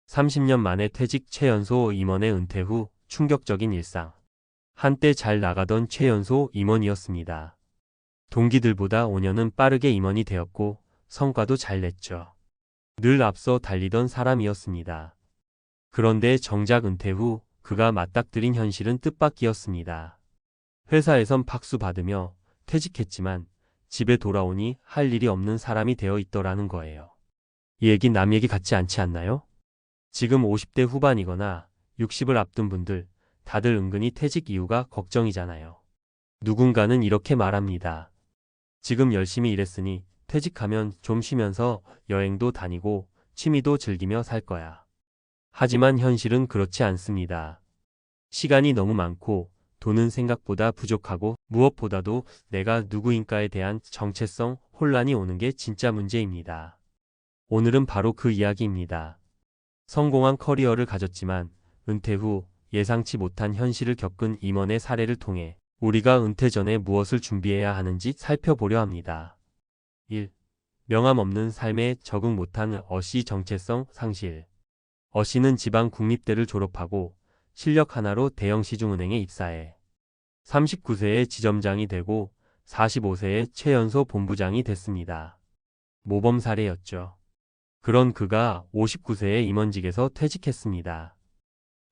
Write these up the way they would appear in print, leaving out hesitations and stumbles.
30년 만에 퇴직 최연소 임원의 은퇴 후 충격적인 일상. 한때 잘 나가던 최연소 임원이었습니다. 동기들보다 5년은 빠르게 임원이 되었고 성과도 잘 냈죠. 늘 앞서 달리던 사람이었습니다. 그런데 정작 은퇴 후 그가 맞닥뜨린 현실은 뜻밖이었습니다. 회사에선 박수 받으며 퇴직했지만 집에 돌아오니 할 일이 없는 사람이 되어 있더라는 거예요. 이 얘기 남 얘기 같지 않지 않나요? 지금 50대 후반이거나 60을 앞둔 분들 다들 은근히 퇴직 이유가 걱정이잖아요. 누군가는 이렇게 말합니다. 지금 열심히 일했으니 퇴직하면 좀 쉬면서 여행도 다니고 취미도 즐기며 살 거야. 하지만 현실은 그렇지 않습니다. 시간이 너무 많고 돈은 생각보다 부족하고 무엇보다도 내가 누구인가에 대한 정체성 혼란이 오는 게 진짜 문제입니다. 오늘은 바로 그 이야기입니다. 성공한 커리어를 가졌지만 은퇴 후 예상치 못한 현실을 겪은 임원의 사례를 통해 우리가 은퇴 전에 무엇을 준비해야 하는지 살펴보려 합니다. 1. 명함 없는 삶에 적응 못한 어씨 정체성 상실. 어씨는 지방 국립대를 졸업하고 실력 하나로 대형 시중은행에 입사해 39세에 지점장이 되고 45세에 최연소 본부장이 됐습니다. 모범 사례였죠. 그런 그가 59세에 임원직에서 퇴직했습니다.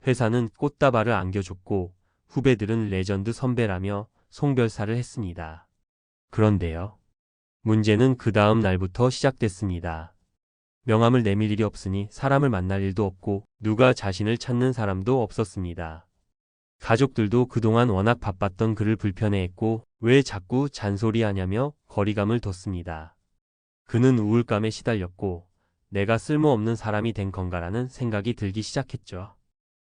회사는 꽃다발을 안겨줬고 후배들은 레전드 선배라며 송별사를 했습니다. 그런데요. 문제는 그 다음 날부터 시작됐습니다. 명함을 내밀 일이 없으니 사람을 만날 일도 없고 누가 자신을 찾는 사람도 없었습니다. 가족들도 그동안 워낙 바빴던 그를 불편해했고 왜 자꾸 잔소리하냐며 거리감을 뒀습니다. 그는 우울감에 시달렸고 내가 쓸모없는 사람이 된 건가라는 생각이 들기 시작했죠.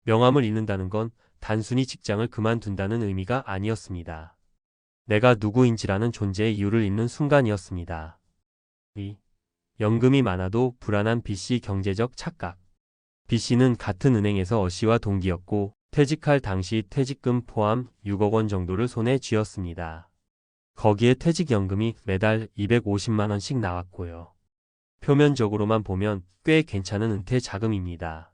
명함을 잃는다는 건 단순히 직장을 그만둔다는 의미가 아니었습니다. 내가 누구인지라는 존재의 이유를 잃는 순간이었습니다. 2. 연금이 많아도 불안한 B씨 경제적 착각. B씨는 같은 은행에서 어씨와 동기였고 퇴직할 당시 퇴직금 포함 6억 원 정도를 손에 쥐었습니다. 거기에 퇴직연금이 매달 250만 원씩 나왔고요. 표면적으로만 보면 꽤 괜찮은 은퇴 자금입니다.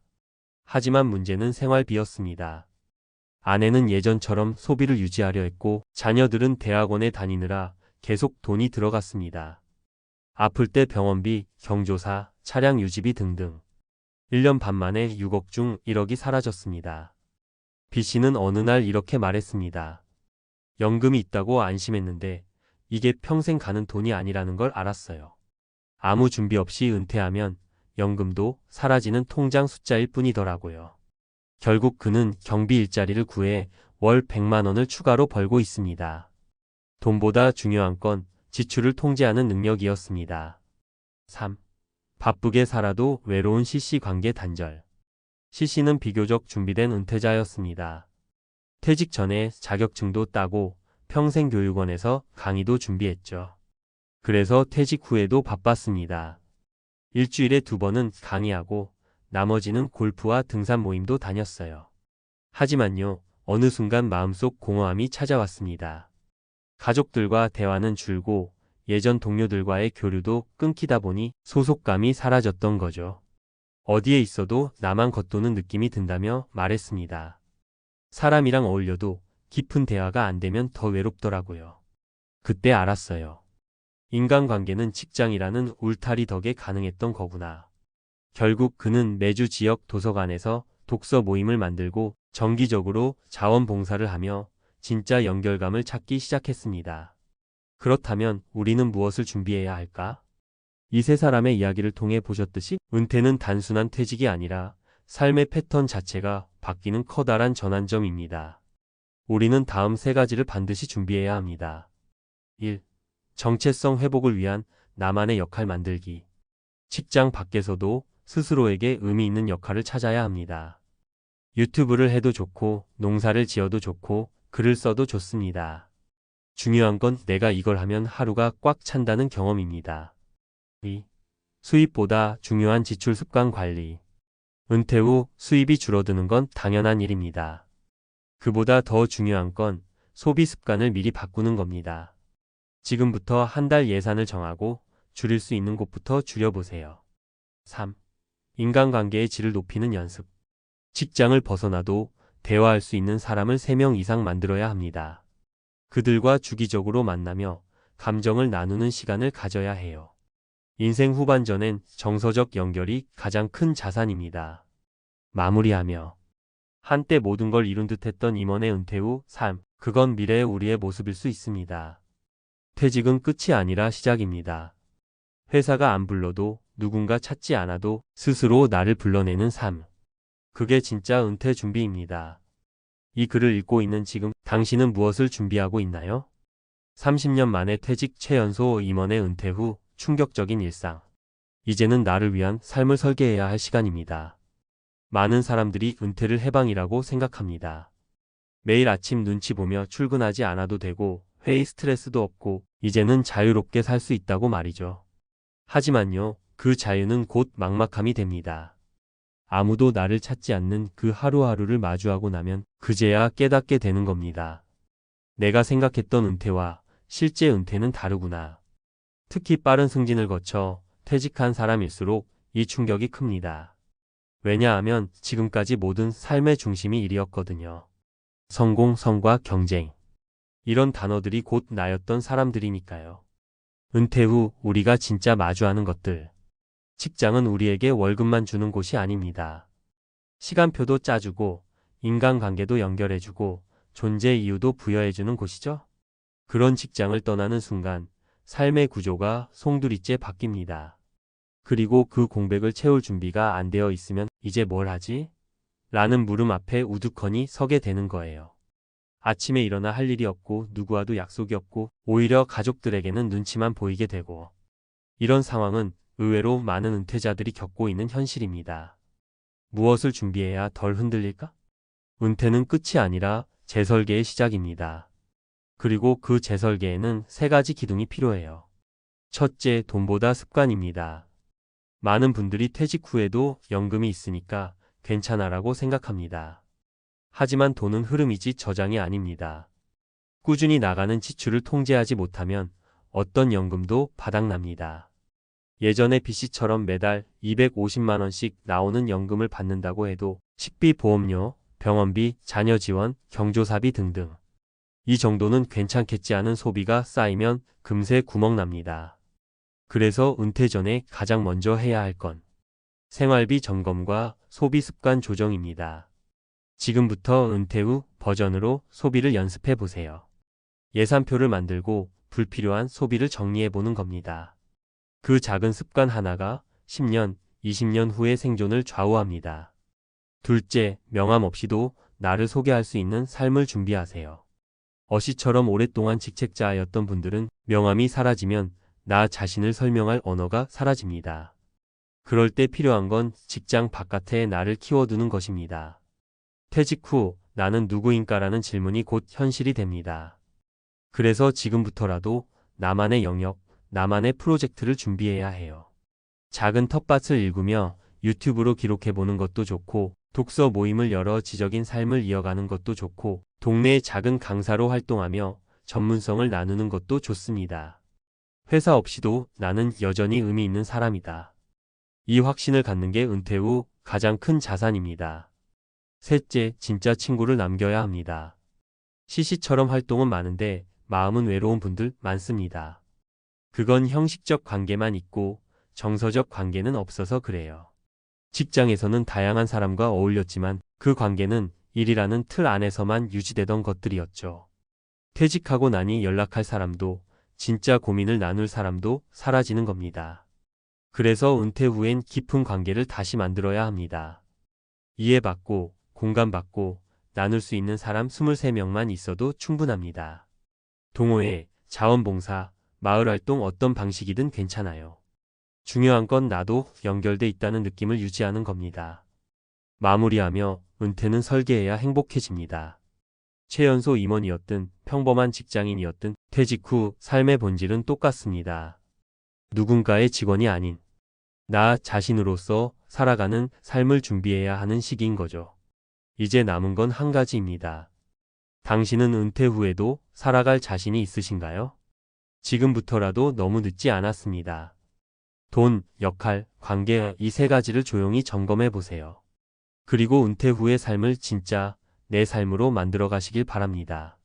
하지만 문제는 생활비였습니다. 아내는 예전처럼 소비를 유지하려 했고 자녀들은 대학원에 다니느라 계속 돈이 들어갔습니다. 아플 때 병원비, 경조사, 차량 유지비 등등. 1년 반 만에 6억 중 1억이 사라졌습니다. B씨는 어느 날 이렇게 말했습니다. 연금이 있다고 안심했는데 이게 평생 가는 돈이 아니라는 걸 알았어요. 아무 준비 없이 은퇴하면 연금도 사라지는 통장 숫자일 뿐이더라고요. 결국 그는 경비 일자리를 구해 월 100만 원을 추가로 벌고 있습니다. 돈보다 중요한 건 지출을 통제하는 능력이었습니다. 3. 바쁘게 살아도 외로운 CC 관계 단절. CC는 비교적 준비된 은퇴자였습니다. 퇴직 전에 자격증도 따고 평생교육원에서 강의도 준비했죠. 그래서 퇴직 후에도 바빴습니다. 일주일에 2번은 강의하고 나머지는 골프와 등산 모임도 다녔어요. 하지만요, 어느 순간 마음속 공허함이 찾아왔습니다. 가족들과 대화는 줄고 예전 동료들과의 교류도 끊기다 보니 소속감이 사라졌던 거죠. 어디에 있어도 나만 겉도는 느낌이 든다며 말했습니다. 사람이랑 어울려도 깊은 대화가 안 되면 더 외롭더라고요. 그때 알았어요. 인간관계는 직장이라는 울타리 덕에 가능했던 거구나. 결국 그는 매주 지역 도서관에서 독서 모임을 만들고 정기적으로 자원봉사를 하며 진짜 연결감을 찾기 시작했습니다. 그렇다면 우리는 무엇을 준비해야 할까? 이 세 사람의 이야기를 통해 보셨듯이 은퇴는 단순한 퇴직이 아니라 삶의 패턴 자체가 바뀌는 커다란 전환점입니다. 우리는 다음 세 가지를 반드시 준비해야 합니다. 1. 정체성 회복을 위한 나만의 역할 만들기. 직장 밖에서도 스스로에게 의미 있는 역할을 찾아야 합니다. 유튜브를 해도 좋고 농사를 지어도 좋고 글을 써도 좋습니다. 중요한 건 내가 이걸 하면 하루가 꽉 찬다는 경험입니다. 2. 수입보다 중요한 지출 습관 관리. 은퇴 후 수입이 줄어드는 건 당연한 일입니다. 그보다 더 중요한 건 소비 습관을 미리 바꾸는 겁니다. 지금부터 한 달 예산을 정하고 줄일 수 있는 곳부터 줄여보세요. 3. 인간관계의 질을 높이는 연습. 직장을 벗어나도 대화할 수 있는 사람을 3명 이상 만들어야 합니다. 그들과 주기적으로 만나며 감정을 나누는 시간을 가져야 해요. 인생 후반전엔 정서적 연결이 가장 큰 자산입니다. 마무리하며 한때 모든 걸 이룬 듯했던 임원의 은퇴 후 삶, 그건 미래의 우리의 모습일 수 있습니다. 퇴직은 끝이 아니라 시작입니다. 회사가 안 불러도 누군가 찾지 않아도 스스로 나를 불러내는 삶. 그게 진짜 은퇴 준비입니다. 이 글을 읽고 있는 지금 당신은 무엇을 준비하고 있나요? 30년 만에 퇴직 최연소 임원의 은퇴 후 충격적인 일상. 이제는 나를 위한 삶을 설계해야 할 시간입니다. 많은 사람들이 은퇴를 해방이라고 생각합니다. 매일 아침 눈치 보며 출근하지 않아도 되고 회의 스트레스도 없고 이제는 자유롭게 살 수 있다고 말이죠. 하지만요, 그 자유는 곧 막막함이 됩니다. 아무도 나를 찾지 않는 그 하루하루를 마주하고 나면 그제야 깨닫게 되는 겁니다. 내가 생각했던 은퇴와 실제 은퇴는 다르구나. 특히 빠른 승진을 거쳐 퇴직한 사람일수록 이 충격이 큽니다. 왜냐하면 지금까지 모든 삶의 중심이 일이었거든요. 성공, 성과, 경쟁. 이런 단어들이 곧 나였던 사람들이니까요. 은퇴 후 우리가 진짜 마주하는 것들. 직장은 우리에게 월급만 주는 곳이 아닙니다. 시간표도 짜주고 인간관계도 연결해주고 존재 이유도 부여해주는 곳이죠. 그런 직장을 떠나는 순간 삶의 구조가 송두리째 바뀝니다. 그리고 그 공백을 채울 준비가 안 되어 있으면 이제 뭘 하지? 라는 물음 앞에 우두커니 서게 되는 거예요. 아침에 일어나 할 일이 없고 누구와도 약속이 없고 오히려 가족들에게는 눈치만 보이게 되고 이런 상황은 의외로 많은 은퇴자들이 겪고 있는 현실입니다. 무엇을 준비해야 덜 흔들릴까? 은퇴는 끝이 아니라 재설계의 시작입니다. 그리고 그 재설계에는 3가지 기둥이 필요해요. 첫째, 돈보다 습관입니다. 많은 분들이 퇴직 후에도 연금이 있으니까 괜찮아라고 생각합니다. 하지만 돈은 흐름이지 저장이 아닙니다. 꾸준히 나가는 지출을 통제하지 못하면 어떤 연금도 바닥납니다. 예전의 B씨처럼 매달 250만 원씩 나오는 연금을 받는다고 해도 식비, 보험료, 병원비, 자녀 지원, 경조사비 등등. 이 정도는 괜찮겠지 않은 소비가 쌓이면 금세 구멍 납니다. 그래서 은퇴 전에 가장 먼저 해야 할 건 생활비 점검과 소비 습관 조정입니다. 지금부터 은퇴 후 버전으로 소비를 연습해 보세요. 예산표를 만들고 불필요한 소비를 정리해 보는 겁니다. 그 작은 습관 하나가 10년, 20년 후의 생존을 좌우합니다. 둘째, 명함 없이도 나를 소개할 수 있는 삶을 준비하세요. 어시처럼 오랫동안 직책자였던 분들은 명함이 사라지면 나 자신을 설명할 언어가 사라집니다. 그럴 때 필요한 건 직장 바깥에 나를 키워두는 것입니다. 퇴직 후 나는 누구인가라는 질문이 곧 현실이 됩니다. 그래서 지금부터라도 나만의 영역, 나만의 프로젝트를 준비해야 해요. 작은 텃밭을 일구며 유튜브로 기록해보는 것도 좋고 독서 모임을 열어 지적인 삶을 이어가는 것도 좋고 동네의 작은 강사로 활동하며 전문성을 나누는 것도 좋습니다. 회사 없이도 나는 여전히 의미 있는 사람이다. 이 확신을 갖는 게 은퇴 후 가장 큰 자산입니다. 셋째, 진짜 친구를 남겨야 합니다. CC처럼 활동은 많은데 마음은 외로운 분들 많습니다. 그건 형식적 관계만 있고 정서적 관계는 없어서 그래요. 직장에서는 다양한 사람과 어울렸지만 그 관계는 일이라는 틀 안에서만 유지되던 것들이었죠. 퇴직하고 나니 연락할 사람도 진짜 고민을 나눌 사람도 사라지는 겁니다. 그래서 은퇴 후엔 깊은 관계를 다시 만들어야 합니다. 이해받고 공감받고 나눌 수 있는 사람 23명만 있어도 충분합니다. 동호회, 자원봉사, 마을활동 어떤 방식이든 괜찮아요. 중요한 건 나도 연결돼 있다는 느낌을 유지하는 겁니다. 마무리하며 은퇴는 설계해야 행복해집니다. 최연소 임원이었든 평범한 직장인이었든 퇴직 후 삶의 본질은 똑같습니다. 누군가의 직원이 아닌 나 자신으로서 살아가는 삶을 준비해야 하는 시기인 거죠. 이제 남은 건 한 가지입니다. 당신은 은퇴 후에도 살아갈 자신이 있으신가요? 지금부터라도 너무 늦지 않았습니다. 돈, 역할, 관계 이 세 가지를 조용히 점검해 보세요. 그리고 은퇴 후의 삶을 진짜 내 삶으로 만들어 가시길 바랍니다.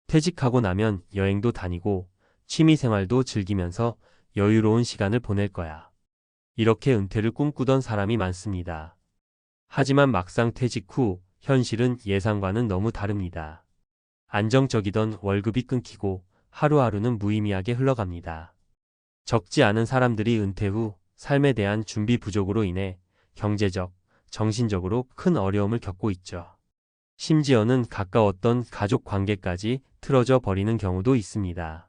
퇴직하고 나면 여행도 다니고 취미 생활도 즐기면서 여유로운 시간을 보낼 거야. 이렇게 은퇴를 꿈꾸던 사람이 많습니다. 하지만 막상 퇴직 후 현실은 예상과는 너무 다릅니다. 안정적이던 월급이 끊기고 하루하루는 무의미하게 흘러갑니다. 적지 않은 사람들이 은퇴 후 삶에 대한 준비 부족으로 인해 경제적, 정신적으로 큰 어려움을 겪고 있죠. 심지어는 가까웠던 가족 관계까지 틀어져 버리는 경우도 있습니다.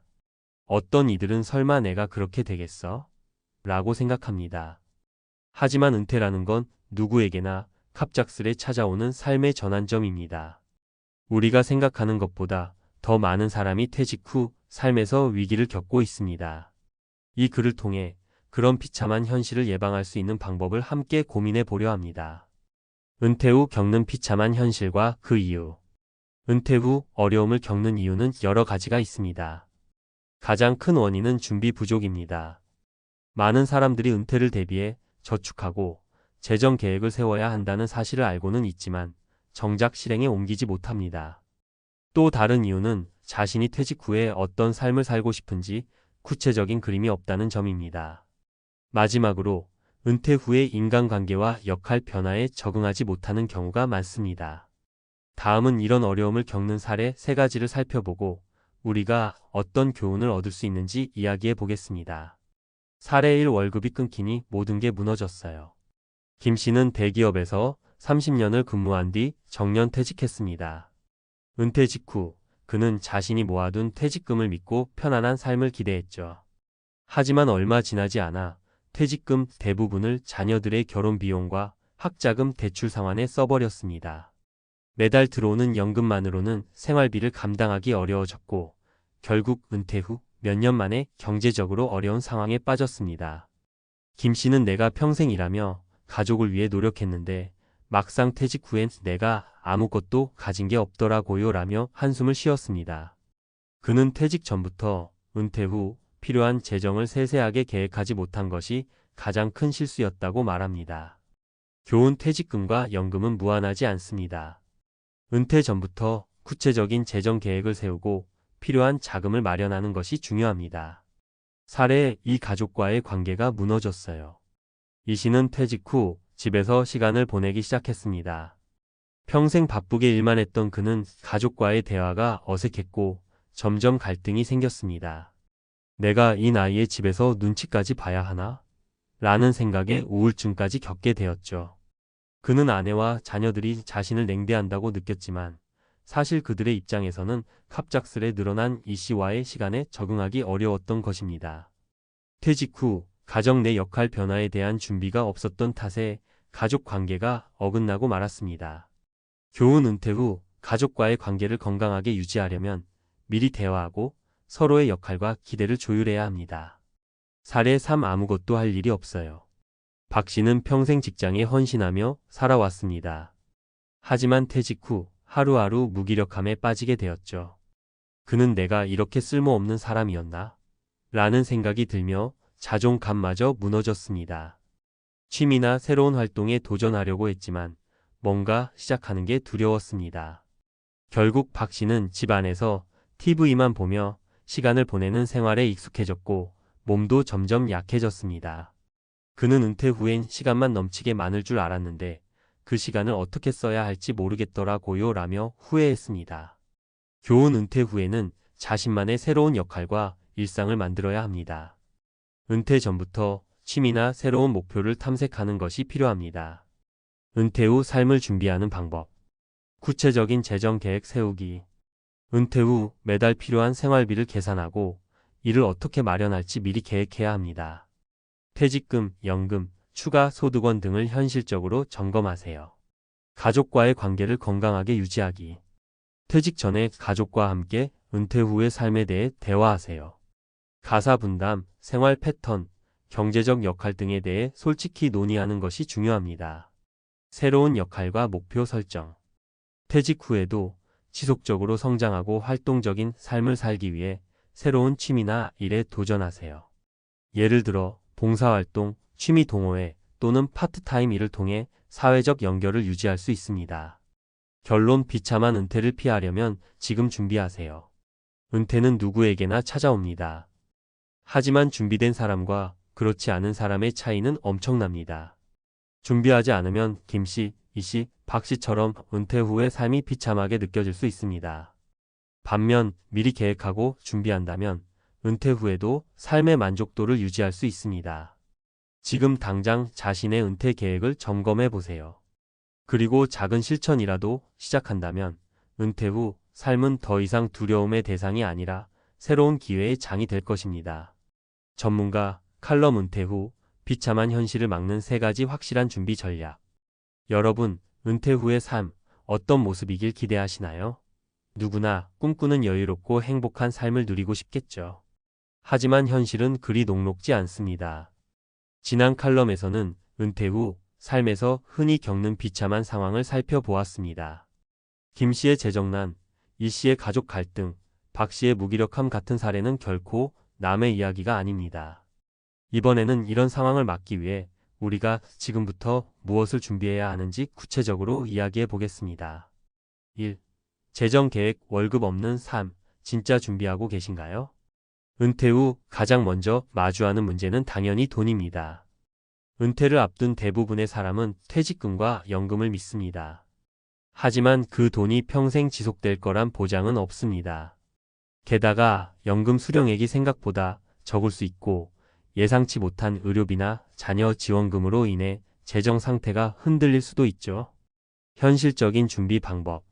어떤 이들은 설마 내가 그렇게 되겠어? 라고 생각합니다. 하지만 은퇴라는 건 누구에게나 갑작스레 찾아오는 삶의 전환점입니다. 우리가 생각하는 것보다 더 많은 사람이 퇴직 후 삶에서 위기를 겪고 있습니다. 이 글을 통해 그런 비참한 현실을 예방할 수 있는 방법을 함께 고민해 보려 합니다. 은퇴 후 겪는 비참한 현실과 그 이유. 은퇴 후 어려움을 겪는 이유는 여러 가지가 있습니다. 가장 큰 원인은 준비 부족입니다. 많은 사람들이 은퇴를 대비해 저축하고 재정 계획을 세워야 한다는 사실을 알고는 있지만 정작 실행에 옮기지 못합니다. 또 다른 이유는 자신이 퇴직 후에 어떤 삶을 살고 싶은지 구체적인 그림이 없다는 점입니다. 마지막으로 은퇴 후에 인간관계와 역할 변화에 적응하지 못하는 경우가 많습니다. 다음은 이런 어려움을 겪는 사례 3가지를 살펴보고 우리가 어떤 교훈을 얻을 수 있는지 이야기해 보겠습니다. 사례 1. 월급이 끊기니 모든 게 무너졌어요. 김 씨는 대기업에서 30년을 근무한 뒤 정년 퇴직했습니다. 은퇴 직후 그는 자신이 모아둔 퇴직금을 믿고 편안한 삶을 기대했죠. 하지만 얼마 지나지 않아 퇴직금 대부분을 자녀들의 결혼 비용과 학자금 대출 상환에 써버렸습니다. 매달 들어오는 연금만으로는 생활비를 감당하기 어려워졌고 결국 은퇴 후 몇 년 만에 경제적으로 어려운 상황에 빠졌습니다. 김 씨는 내가 평생 일하며 가족을 위해 노력했는데 막상 퇴직 후엔 내가 아무것도 가진 게 없더라고요 라며 한숨을 쉬었습니다. 그는 퇴직 전부터 은퇴 후 필요한 재정을 세세하게 계획하지 못한 것이 가장 큰 실수였다고 말합니다. 교훈. 퇴직금과 연금은 무한하지 않습니다. 은퇴 전부터 구체적인 재정 계획을 세우고 필요한 자금을 마련하는 것이 중요합니다. 사례. 이 가족과의 관계가 무너졌어요. 이 씨는 퇴직 후 집에서 시간을 보내기 시작했습니다. 평생 바쁘게 일만 했던 그는 가족과의 대화가 어색했고 점점 갈등이 생겼습니다. 내가 이 나이에 집에서 눈치까지 봐야 하나? 라는 생각에 우울증까지 겪게 되었죠. 그는 아내와 자녀들이 자신을 냉대한다고 느꼈지만 사실 그들의 입장에서는 갑작스레 늘어난 이 씨와의 시간에 적응하기 어려웠던 것입니다. 퇴직 후 가정 내 역할 변화에 대한 준비가 없었던 탓에 가족 관계가 어긋나고 말았습니다. 교훈. 은퇴 후 가족과의 관계를 건강하게 유지하려면 미리 대화하고 서로의 역할과 기대를 조율해야 합니다. 사례 3. 아무것도 할 일이 없어요. 박 씨는 평생 직장에 헌신하며 살아왔습니다. 하지만 퇴직 후 하루하루 무기력함에 빠지게 되었죠. 그는 내가 이렇게 쓸모없는 사람이었나? 라는 생각이 들며 자존감마저 무너졌습니다. 취미나 새로운 활동에 도전하려고 했지만 뭔가 시작하는 게 두려웠습니다. 결국 박 씨는 집 안에서 TV만 보며 시간을 보내는 생활에 익숙해졌고 몸도 점점 약해졌습니다. 그는 은퇴 후엔 시간만 넘치게 많을 줄 알았는데 그 시간을 어떻게 써야 할지 모르겠더라고요 라며 후회했습니다. 교훈. 은퇴 후에는 자신만의 새로운 역할과 일상을 만들어야 합니다. 은퇴 전부터 취미나 새로운 목표를 탐색하는 것이 필요합니다. 은퇴 후 삶을 준비하는 방법. 구체적인 재정 계획 세우기. 은퇴 후 매달 필요한 생활비를 계산하고 이를 어떻게 마련할지 미리 계획해야 합니다. 퇴직금, 연금, 추가 소득원 등을 현실적으로 점검하세요. 가족과의 관계를 건강하게 유지하기. 퇴직 전에 가족과 함께 은퇴 후의 삶에 대해 대화하세요. 가사 분담, 생활 패턴, 경제적 역할 등에 대해 솔직히 논의하는 것이 중요합니다. 새로운 역할과 목표 설정. 퇴직 후에도 지속적으로 성장하고 활동적인 삶을 살기 위해 새로운 취미나 일에 도전하세요. 예를 들어 봉사활동, 취미 동호회 또는 파트타임 일을 통해 사회적 연결을 유지할 수 있습니다. 결론 비참한 은퇴를 피하려면 지금 준비하세요. 은퇴는 누구에게나 찾아옵니다. 하지만 준비된 사람과 그렇지 않은 사람의 차이는 엄청납니다. 준비하지 않으면 김씨, 이씨, 박씨처럼 은퇴 후의 삶이 비참하게 느껴질 수 있습니다. 반면 미리 계획하고 준비한다면 은퇴 후에도 삶의 만족도를 유지할 수 있습니다. 지금 당장 자신의 은퇴 계획을 점검해 보세요. 그리고 작은 실천이라도 시작한다면 은퇴 후 삶은 더 이상 두려움의 대상이 아니라 새로운 기회의 장이 될 것입니다. 전문가 칼럼 은퇴 후 비참한 현실을 막는 3가지 확실한 준비 전략. 여러분, 은퇴 후의 삶 어떤 모습이길 기대하시나요? 누구나 꿈꾸는 여유롭고 행복한 삶을 누리고 싶겠죠. 하지만 현실은 그리 녹록지 않습니다. 지난 칼럼에서는 은퇴 후 삶에서 흔히 겪는 비참한 상황을 살펴보았습니다. 김 씨의 재정난, 이 씨의 가족 갈등, 박 씨의 무기력함 같은 사례는 결코 남의 이야기가 아닙니다. 이번에는 이런 상황을 막기 위해 우리가 지금부터 무엇을 준비해야 하는지 구체적으로 이야기해 보겠습니다. 1. 재정 계획 월급 없는 삶, 진짜 준비하고 계신가요? 은퇴 후 가장 먼저 마주하는 문제는 당연히 돈입니다. 은퇴를 앞둔 대부분의 사람은 퇴직금과 연금을 믿습니다. 하지만 그 돈이 평생 지속될 거란 보장은 없습니다. 게다가 연금 수령액이 생각보다 적을 수 있고 예상치 못한 의료비나 자녀 지원금으로 인해 재정 상태가 흔들릴 수도 있죠. 현실적인 준비 방법.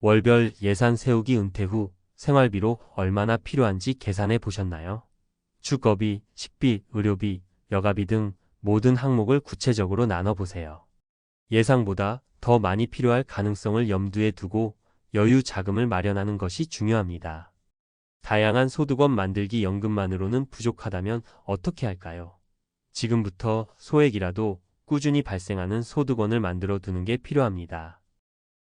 월별 예산 세우기. 은퇴 후 생활비로 얼마나 필요한지 계산해 보셨나요? 주거비, 식비, 의료비, 여가비 등 모든 항목을 구체적으로 나눠보세요. 예상보다 더 많이 필요할 가능성을 염두에 두고 여유 자금을 마련하는 것이 중요합니다. 다양한 소득원 만들기. 연금만으로는 부족하다면 어떻게 할까요? 지금부터 소액이라도 꾸준히 발생하는 소득원을 만들어 두는 게 필요합니다.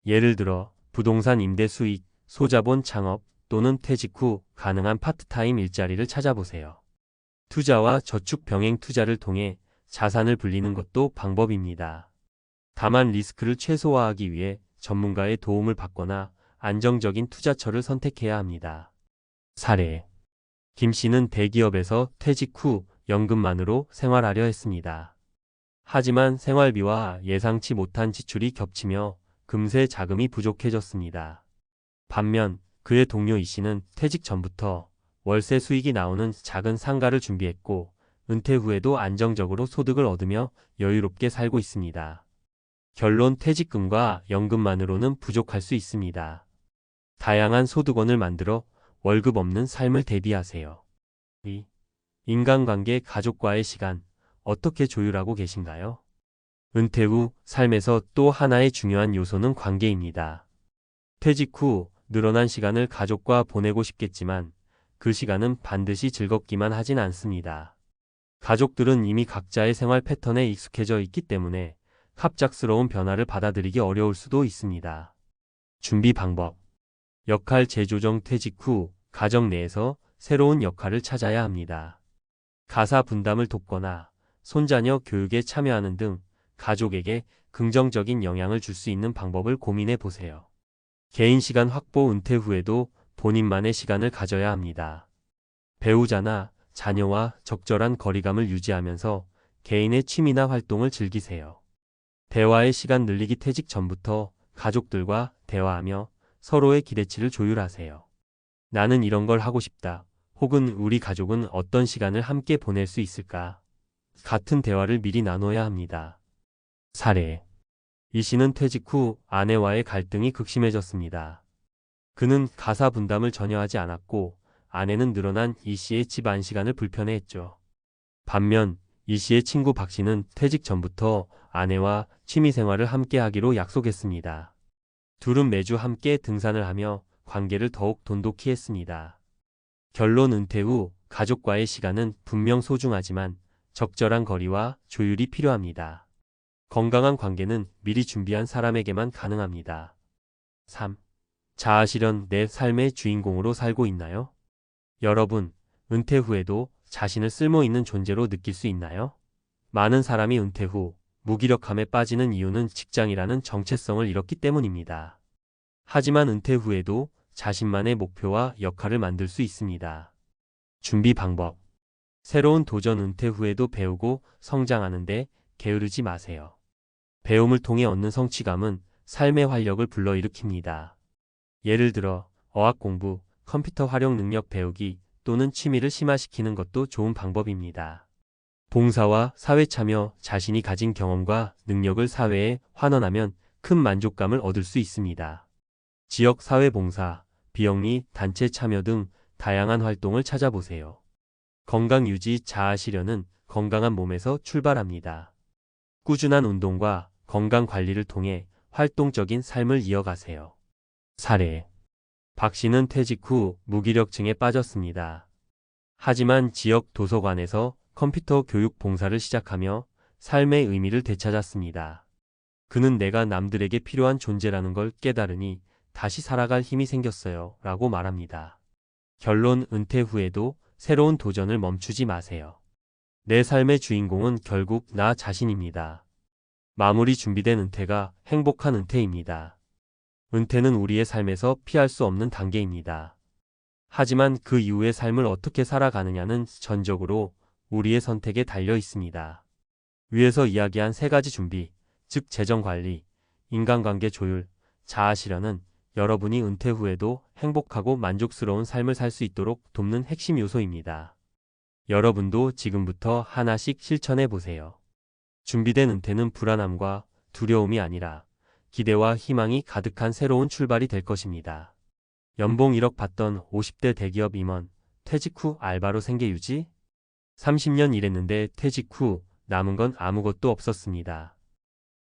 예를 들어 부동산 임대 수익, 소자본 창업 또는 퇴직 후 가능한 파트타임 일자리를 찾아보세요. 투자와 저축 병행 투자를 통해 자산을 불리는 것도 방법입니다. 다만 리스크를 최소화하기 위해 전문가의 도움을 받거나 안정적인 투자처를 선택해야 합니다. 사례. 김 씨는 대기업에서 퇴직 후 연금만으로 생활하려 했습니다. 하지만 생활비와 예상치 못한 지출이 겹치며 금세 자금이 부족해졌습니다. 반면 그의 동료 이 씨는 퇴직 전부터 월세 수익이 나오는 작은 상가를 준비했고 은퇴 후에도 안정적으로 소득을 얻으며 여유롭게 살고 있습니다. 결론 퇴직금과 연금만으로는 부족할 수 있습니다. 다양한 소득원을 만들어 월급 없는 삶을 대비하세요. 2. 인간관계. 가족과의 시간 어떻게 조율하고 계신가요? 은퇴 후 삶에서 또 하나의 중요한 요소는 관계입니다. 퇴직 후 늘어난 시간을 가족과 보내고 싶겠지만 그 시간은 반드시 즐겁기만 하진 않습니다. 가족들은 이미 각자의 생활 패턴에 익숙해져 있기 때문에 갑작스러운 변화를 받아들이기 어려울 수도 있습니다. 준비 방법. 역할 재조정. 퇴직 후 가정 내에서 새로운 역할을 찾아야 합니다. 가사 분담을 돕거나 손자녀 교육에 참여하는 등 가족에게 긍정적인 영향을 줄 수 있는 방법을 고민해 보세요. 개인 시간 확보. 은퇴 후에도 본인만의 시간을 가져야 합니다. 배우자나 자녀와 적절한 거리감을 유지하면서 개인의 취미나 활동을 즐기세요. 대화의 시간 늘리기. 퇴직 전부터 가족들과 대화하며 서로의 기대치를 조율하세요. 나는 이런 걸 하고 싶다. 혹은 우리 가족은 어떤 시간을 함께 보낼 수 있을까? 같은 대화를 미리 나눠야 합니다. 사례. 이 씨는 퇴직 후 아내와의 갈등이 극심해졌습니다. 그는 가사 분담을 전혀 하지 않았고 아내는 늘어난 이 씨의 집안 시간을 불편해했죠. 반면 이 씨의 친구 박 씨는 퇴직 전부터 아내와 취미 생활을 함께 하기로 약속했습니다. 둘은 매주 함께 등산을 하며 관계를 더욱 돈독히 했습니다. 결론. 은퇴 후 가족과의 시간은 분명 소중하지만 적절한 거리와 조율이 필요합니다. 건강한 관계는 미리 준비한 사람에게만 가능합니다. 3. 자아실현. 내 삶의 주인공으로 살고 있나요? 여러분, 은퇴 후에도 자신을 쓸모있는 존재로 느낄 수 있나요? 많은 사람이 은퇴 후 무기력함에 빠지는 이유는 직장이라는 정체성을 잃었기 때문입니다. 하지만 은퇴 후에도 자신만의 목표와 역할을 만들 수 있습니다. 준비 방법. 새로운 도전. 은퇴 후에도 배우고 성장하는데 게으르지 마세요. 배움을 통해 얻는 성취감은 삶의 활력을 불러일으킵니다. 예를 들어 어학 공부, 컴퓨터 활용 능력 배우기 또는 취미를 심화시키는 것도 좋은 방법입니다. 봉사와 사회 참여. 자신이 가진 경험과 능력을 사회에 환원하면 큰 만족감을 얻을 수 있습니다. 지역 사회 봉사, 비영리 단체 참여 등 다양한 활동을 찾아보세요. 건강 유지. 자아 실현은 건강한 몸에서 출발합니다. 꾸준한 운동과 건강 관리를 통해 활동적인 삶을 이어가세요. 사례. 박 씨는 퇴직 후 무기력증에 빠졌습니다. 하지만 지역 도서관에서 컴퓨터 교육 봉사를 시작하며 삶의 의미를 되찾았습니다. 그는 내가 남들에게 필요한 존재라는 걸 깨달으니 다시 살아갈 힘이 생겼어요 라고 말합니다. 결론. 은퇴 후에도 새로운 도전을 멈추지 마세요. 내 삶의 주인공은 결국 나 자신입니다. 마무리. 준비된 은퇴가 행복한 은퇴입니다. 은퇴는 우리의 삶에서 피할 수 없는 단계입니다. 하지만 그 이후의 삶을 어떻게 살아가느냐는 전적으로 우리의 선택에 달려 있습니다. 위에서 이야기한 3가지 준비, 즉 재정관리, 인간관계 조율, 자아 실현은 여러분이 은퇴 후에도 행복하고 만족스러운 삶을 살 수 있도록 돕는 핵심 요소입니다. 여러분도 지금부터 하나씩 실천해 보세요. 준비된 은퇴는 불안함과 두려움이 아니라 기대와 희망이 가득한 새로운 출발이 될 것입니다. 연봉 1억 받던 50대 대기업 임원, 퇴직 후 알바로 생계 유지? 30년 일했는데 퇴직 후 남은 건 아무것도 없었습니다.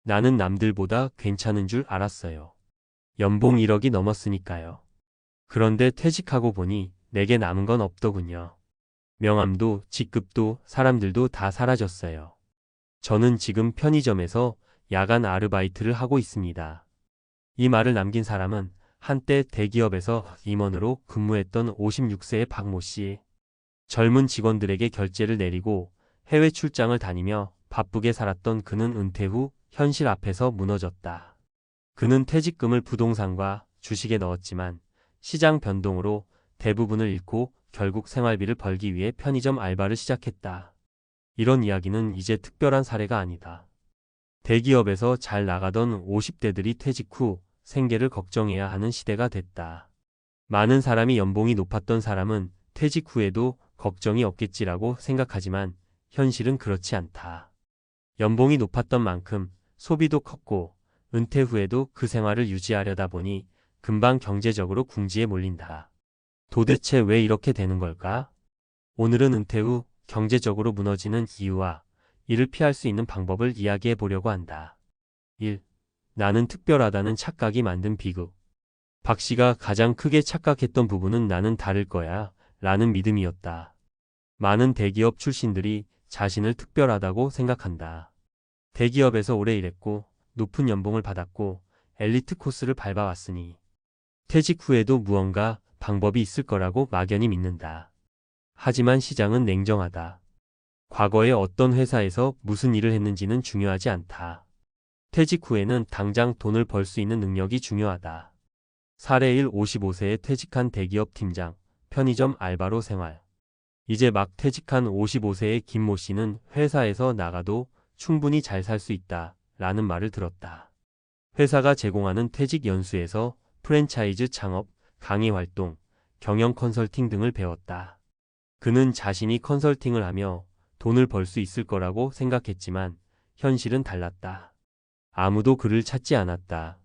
나는 남들보다 괜찮은 줄 알았어요. 연봉 1억이 넘었으니까요. 그런데 퇴직하고 보니 내게 남은 건 없더군요. 명함도 직급도 사람들도 다 사라졌어요. 저는 지금 편의점에서 야간 아르바이트를 하고 있습니다. 이 말을 남긴 사람은 한때 대기업에서 임원으로 근무했던 56세의 박모 씨. 젊은 직원들에게 결제를 내리고 해외 출장을 다니며 바쁘게 살았던 그는 은퇴 후 현실 앞에서 무너졌다. 그는 퇴직금을 부동산과 주식에 넣었지만 시장 변동으로 대부분을 잃고 결국 생활비를 벌기 위해 편의점 알바를 시작했다. 이런 이야기는 이제 특별한 사례가 아니다. 대기업에서 잘 나가던 50대들이 퇴직 후 생계를 걱정해야 하는 시대가 됐다. 많은 사람이 연봉이 높았던 사람은 퇴직 후에도 걱정이 없겠지라고 생각하지만 현실은 그렇지 않다. 연봉이 높았던 만큼 소비도 컸고 은퇴 후에도 그 생활을 유지하려다 보니 금방 경제적으로 궁지에 몰린다. 도대체 왜 이렇게 되는 걸까? 오늘은 은퇴 후 경제적으로 무너지는 이유와 이를 피할 수 있는 방법을 이야기해 보려고 한다. 1. 나는 특별하다는 착각이 만든 비극. 박 씨가 가장 크게 착각했던 부분은 나는 다를 거야 라는 믿음이었다. 많은 대기업 출신들이 자신을 특별하다고 생각한다. 대기업에서 오래 일했고 높은 연봉을 받았고 엘리트 코스를 밟아왔으니 퇴직 후에도 무언가 방법이 있을 거라고 막연히 믿는다. 하지만 시장은 냉정하다. 과거에 어떤 회사에서 무슨 일을 했는지는 중요하지 않다. 퇴직 후에는 당장 돈을 벌 수 있는 능력이 중요하다. 사례 1. 55세에 퇴직한 대기업 팀장, 편의점 알바로 생활. 이제 막 퇴직한 55세의 김모 씨는 회사에서 나가도 충분히 잘 살 수 있다 라는 말을 들었다. 회사가 제공하는 퇴직 연수에서 프랜차이즈 창업, 강의 활동, 경영 컨설팅 등을 배웠다. 그는 자신이 컨설팅을 하며 돈을 벌 수 있을 거라고 생각했지만 현실은 달랐다. 아무도 그를 찾지 않았다.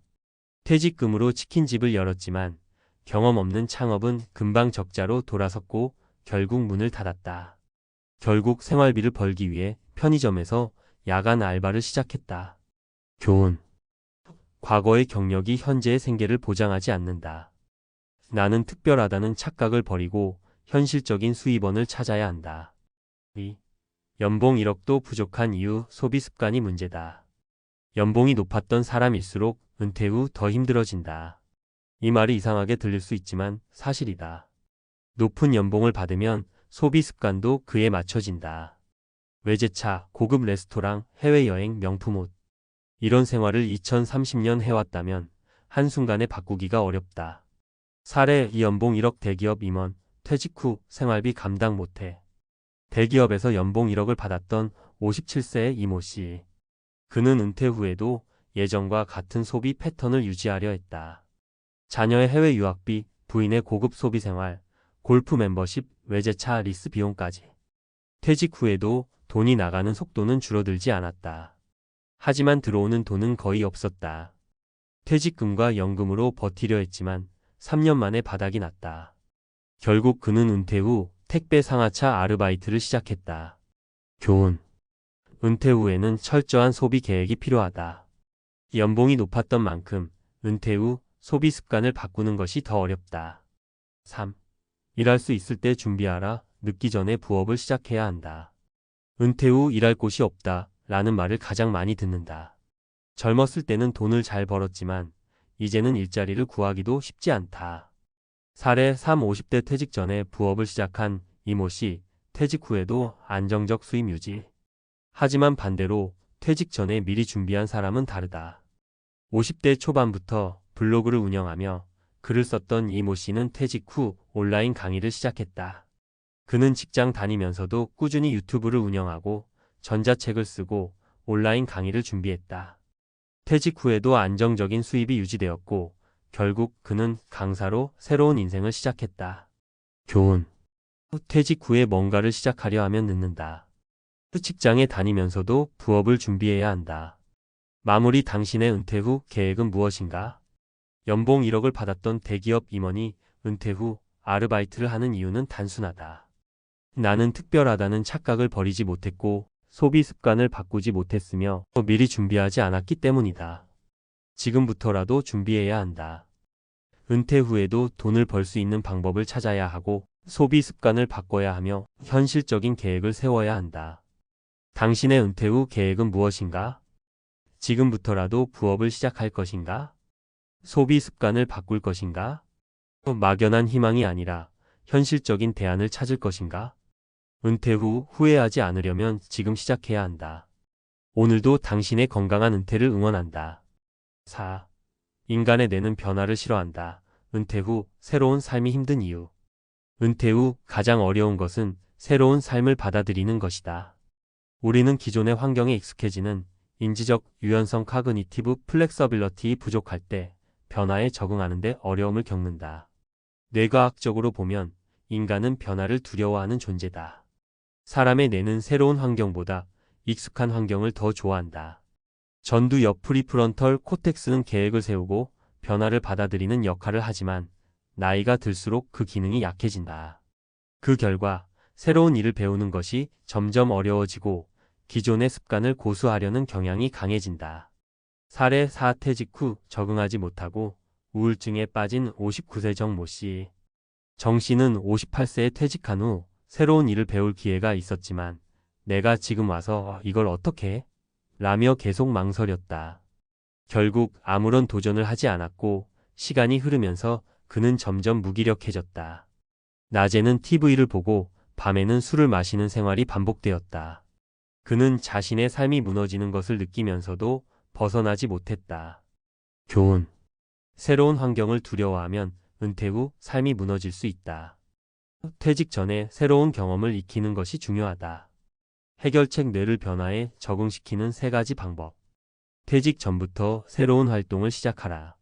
퇴직금으로 치킨집을 열었지만 경험 없는 창업은 금방 적자로 돌아섰고 결국 문을 닫았다. 결국 생활비를 벌기 위해 편의점에서 야간 알바를 시작했다. 교훈. 과거의 경력이 현재의 생계를 보장하지 않는다. 나는 특별하다는 착각을 버리고 현실적인 수입원을 찾아야 한다. 2. 연봉 1억도 부족한 이유. 소비 습관이 문제다. 연봉이 높았던 사람일수록 은퇴 후 더 힘들어진다. 이 말이 이상하게 들릴 수 있지만 사실이다. 높은 연봉을 받으면 소비 습관도 그에 맞춰진다. 외제차, 고급 레스토랑, 해외여행, 명품 옷. 이런 생활을 2030년 해왔다면 한순간에 바꾸기가 어렵다. 사례 이 연봉 1억 대기업 임원, 퇴직 후 생활비 감당 못해. 대기업에서 연봉 1억을 받았던 57세의 이모 씨. 그는 은퇴 후에도 예전과 같은 소비 패턴을 유지하려 했다. 자녀의 해외 유학비, 부인의 고급 소비 생활, 골프 멤버십, 외제차 리스 비용까지. 퇴직 후에도 돈이 나가는 속도는 줄어들지 않았다. 하지만 들어오는 돈은 거의 없었다. 퇴직금과 연금으로 버티려 했지만 3년 만에 바닥이 났다. 결국 그는 은퇴 후 택배 상하차 아르바이트를 시작했다. 교훈. 은퇴 후에는 철저한 소비 계획이 필요하다. 연봉이 높았던 만큼 은퇴 후 소비 습관을 바꾸는 것이 더 어렵다. 3. 일할 수 있을 때 준비하라. 늦기 전에 부업을 시작해야 한다. 은퇴 후 일할 곳이 없다 라는 말을 가장 많이 듣는다. 젊었을 때는 돈을 잘 벌었지만 이제는 일자리를 구하기도 쉽지 않다. 사례 3. 50대 퇴직 전에 부업을 시작한 이모 씨, 퇴직 후에도 안정적 수입 유지. 하지만 반대로 퇴직 전에 미리 준비한 사람은 다르다. 50대 초반부터 블로그를 운영하며 글을 썼던 이모 씨는 퇴직 후 온라인 강의를 시작했다. 그는 직장 다니면서도 꾸준히 유튜브를 운영하고 전자책을 쓰고 온라인 강의를 준비했다. 퇴직 후에도 안정적인 수입이 유지되었고 결국 그는 강사로 새로운 인생을 시작했다. 교훈. 퇴직 후에 뭔가를 시작하려 하면 늦는다. 직장에 다니면서도 부업을 준비해야 한다. 마무리. 당신의 은퇴 후 계획은 무엇인가? 연봉 1억을 받았던 대기업 임원이 은퇴 후 아르바이트를 하는 이유는 단순하다. 나는 특별하다는 착각을 버리지 못했고 소비 습관을 바꾸지 못했으며 미리 준비하지 않았기 때문이다. 지금부터라도 준비해야 한다. 은퇴 후에도 돈을 벌 수 있는 방법을 찾아야 하고 소비 습관을 바꿔야 하며 현실적인 계획을 세워야 한다. 당신의 은퇴 후 계획은 무엇인가? 지금부터라도 부업을 시작할 것인가? 소비 습관을 바꿀 것인가? 막연한 희망이 아니라 현실적인 대안을 찾을 것인가? 은퇴 후 후회하지 않으려면 지금 시작해야 한다. 오늘도 당신의 건강한 은퇴를 응원한다. 4. 인간의 뇌는 변화를 싫어한다. 은퇴 후 새로운 삶이 힘든 이유. 은퇴 후 가장 어려운 것은 새로운 삶을 받아들이는 것이다. 우리는 기존의 환경에 익숙해지는 인지적 유연성 카그니티브 플렉서빌러티 부족할 때 변화에 적응하는 데 어려움을 겪는다. 뇌과학적으로 보면 인간은 변화를 두려워하는 존재다. 사람의 뇌는 새로운 환경보다 익숙한 환경을 더 좋아한다. 전두 옆 프리프런털 코텍스는 계획을 세우고 변화를 받아들이는 역할을 하지만 나이가 들수록 그 기능이 약해진다. 그 결과 새로운 일을 배우는 것이 점점 어려워지고 기존의 습관을 고수하려는 경향이 강해진다. 사례 4. 퇴직 후 적응하지 못하고 우울증에 빠진 59세 정모 씨. 정 씨는 58세에 퇴직한 후 새로운 일을 배울 기회가 있었지만 내가 지금 와서 이걸 어떻게 해? 라며 계속 망설였다. 결국 아무런 도전을 하지 않았고 시간이 흐르면서 그는 점점 무기력해졌다. 낮에는 TV를 보고 밤에는 술을 마시는 생활이 반복되었다. 그는 자신의 삶이 무너지는 것을 느끼면서도 벗어나지 못했다. 교훈. 새로운 환경을 두려워하면 은퇴 후 삶이 무너질 수 있다. 퇴직 전에 새로운 경험을 익히는 것이 중요하다. 해결책 뇌를 변화에 적응시키는 3가지 방법. 퇴직 전부터 새로운 활동을 시작하라.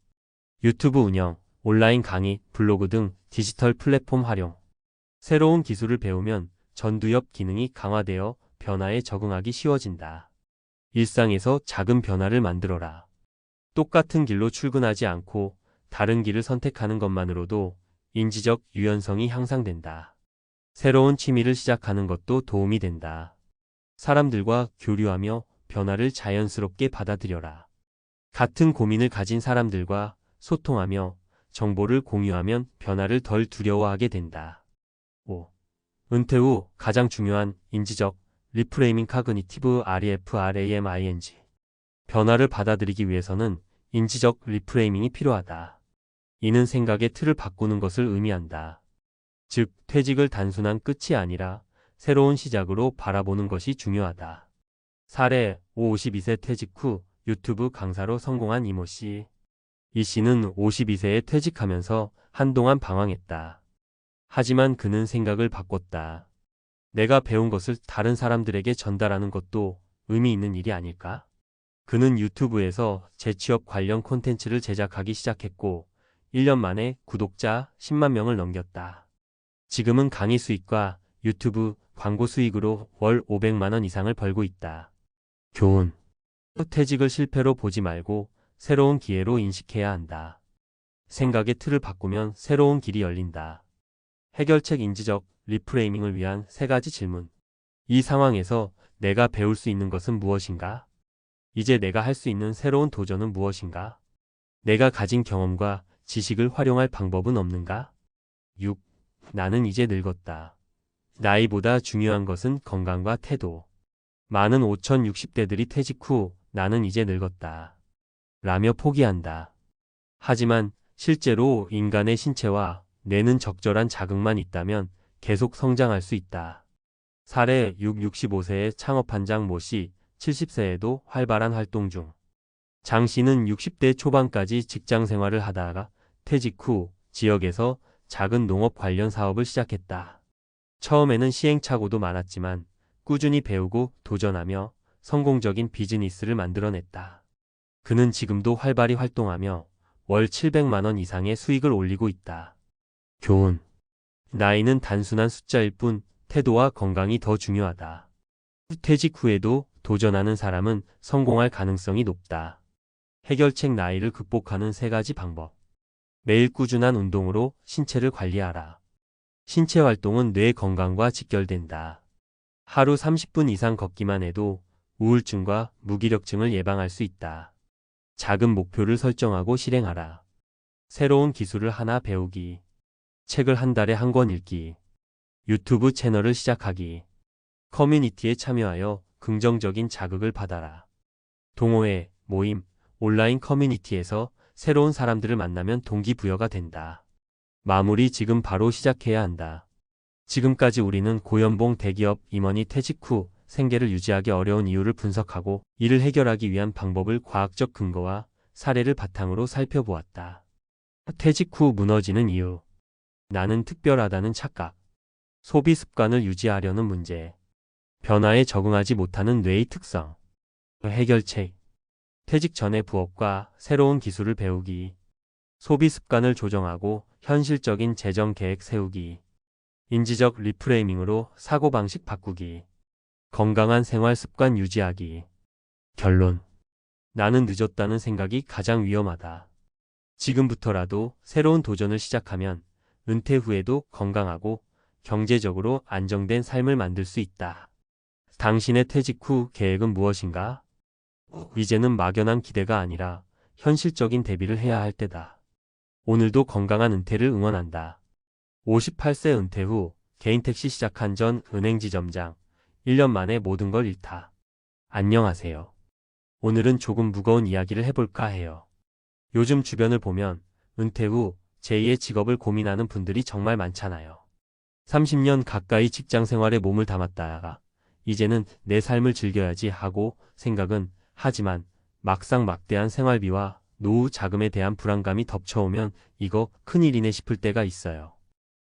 유튜브 운영, 온라인 강의, 블로그 등 디지털 플랫폼 활용. 새로운 기술을 배우면 전두엽 기능이 강화되어 변화에 적응하기 쉬워진다. 일상에서 작은 변화를 만들어라. 똑같은 길로 출근하지 않고 다른 길을 선택하는 것만으로도 인지적 유연성이 향상된다. 새로운 취미를 시작하는 것도 도움이 된다. 사람들과 교류하며 변화를 자연스럽게 받아들여라. 같은 고민을 가진 사람들과 소통하며 정보를 공유하면 변화를 덜 두려워하게 된다. 5. 은퇴 후 가장 중요한 인지적 리프레이밍 카그니티브 REFRAMING. 변화를 받아들이기 위해서는 인지적 리프레이밍이 필요하다. 이는 생각의 틀을 바꾸는 것을 의미한다. 즉, 퇴직을 단순한 끝이 아니라 새로운 시작으로 바라보는 것이 중요하다. 사례 52세 퇴직 후 유튜브 강사로 성공한 이모 씨. 이 씨는 52세에 퇴직하면서 한동안 방황했다. 하지만 그는 생각을 바꿨다. 내가 배운 것을 다른 사람들에게 전달하는 것도 의미 있는 일이 아닐까? 그는 유튜브에서 재취업 관련 콘텐츠를 제작하기 시작했고 1년 만에 구독자 10만 명을 넘겼다. 지금은 강의 수익과 유튜브 광고 수익으로 월 500만 원 이상을 벌고 있다. 교훈. 퇴직을 실패로 보지 말고 새로운 기회로 인식해야 한다. 생각의 틀을 바꾸면 새로운 길이 열린다. 해결책 인지적 리프레이밍을 위한 3가지 질문. 이 상황에서 내가 배울 수 있는 것은 무엇인가? 이제 내가 할 수 있는 새로운 도전은 무엇인가? 내가 가진 경험과 지식을 활용할 방법은 없는가? 6. 나는 이제 늙었다. 나이보다 중요한 것은 건강과 태도. 많은 5060대들이 퇴직 후 나는 이제 늙었다 라며 포기한다. 하지만 실제로 인간의 신체와 뇌는 적절한 자극만 있다면 계속 성장할 수 있다. 사례 65세의 창업한 장 모 씨, 70세에도 활발한 활동 중. 장 씨는 60대 초반까지 직장 생활을 하다가 퇴직 후 지역에서 작은 농업 관련 사업을 시작했다. 처음에는 시행착오도 많았지만 꾸준히 배우고 도전하며 성공적인 비즈니스를 만들어냈다. 그는 지금도 활발히 활동하며 월 700만 원 이상의 수익을 올리고 있다. 교훈. 나이는 단순한 숫자일 뿐 태도와 건강이 더 중요하다. 퇴직 후에도 도전하는 사람은 성공할 가능성이 높다. 해결책 나이를 극복하는 3가지 방법. 매일 꾸준한 운동으로 신체를 관리하라. 신체 활동은 뇌 건강과 직결된다. 하루 30분 이상 걷기만 해도 우울증과 무기력증을 예방할 수 있다. 작은 목표를 설정하고 실행하라. 새로운 기술을 하나 배우기. 책을 한 달에 한 권 읽기. 유튜브 채널을 시작하기. 커뮤니티에 참여하여 긍정적인 자극을 받아라. 동호회, 모임, 온라인 커뮤니티에서 새로운 사람들을 만나면 동기부여가 된다. 마무리. 지금 바로 시작해야 한다. 지금까지 우리는 고연봉 대기업 임원이 퇴직 후 생계를 유지하기 어려운 이유를 분석하고 이를 해결하기 위한 방법을 과학적 근거와 사례를 바탕으로 살펴보았다. 퇴직 후 무너지는 이유. 나는 특별하다는 착각. 소비 습관을 유지하려는 문제. 변화에 적응하지 못하는 뇌의 특성. 해결책. 퇴직 전에 부업과 새로운 기술을 배우기. 소비 습관을 조정하고 현실적인 재정 계획 세우기. 인지적 리프레이밍으로 사고방식 바꾸기. 건강한 생활 습관 유지하기. 결론. 나는 늦었다는 생각이 가장 위험하다. 지금부터라도 새로운 도전을 시작하면 은퇴 후에도 건강하고 경제적으로 안정된 삶을 만들 수 있다. 당신의 퇴직 후 계획은 무엇인가? 이제는 막연한 기대가 아니라 현실적인 대비를 해야 할 때다. 오늘도 건강한 은퇴를 응원한다. 58세 은퇴 후 개인 택시 시작한 전 은행지점장. 1년 만에 모든 걸 잃다. 안녕하세요. 오늘은 조금 무거운 이야기를 해볼까 해요. 요즘 주변을 보면 은퇴 후 제2의 직업을 고민하는 분들이 정말 많잖아요. 30년 가까이 직장 생활에 몸을 담았다가 이제는 내 삶을 즐겨야지 하고 생각은 하지만 막상 막대한 생활비와 노후 자금에 대한 불안감이 덮쳐오면 이거 큰일이네 싶을 때가 있어요.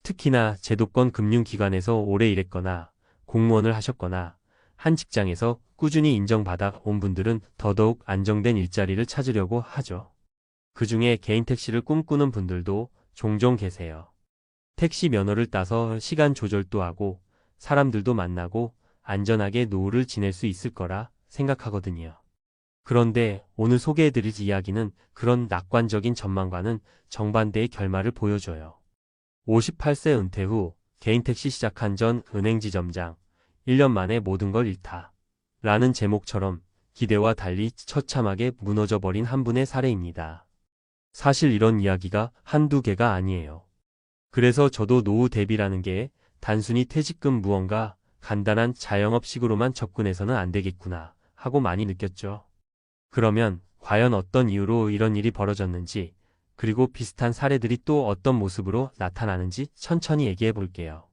특히나 제도권 금융기관에서 오래 일했거나 공무원을 하셨거나 한 직장에서 꾸준히 인정받아 온 분들은 더더욱 안정된 일자리를 찾으려고 하죠. 그중에 개인 택시를 꿈꾸는 분들도 종종 계세요. 택시 면허를 따서 시간 조절도 하고 사람들도 만나고 안전하게 노후를 지낼 수 있을 거라 생각하거든요. 그런데 오늘 소개해드릴 이야기는 그런 낙관적인 전망과는 정반대의 결말을 보여줘요. 58세 은퇴 후 개인 택시 시작한 전 은행지점장. 1년 만에 모든 걸 잃다. 라는 제목처럼 기대와 달리 처참하게 무너져버린 한 분의 사례입니다. 사실 이런 이야기가 한두 개가 아니에요. 그래서 저도 노후 대비라는 게 단순히 퇴직금 무언가 간단한 자영업식으로만 접근해서는 안 되겠구나 하고 많이 느꼈죠. 그러면 과연 어떤 이유로 이런 일이 벌어졌는지 그리고 비슷한 사례들이 또 어떤 모습으로 나타나는지 천천히 얘기해 볼게요.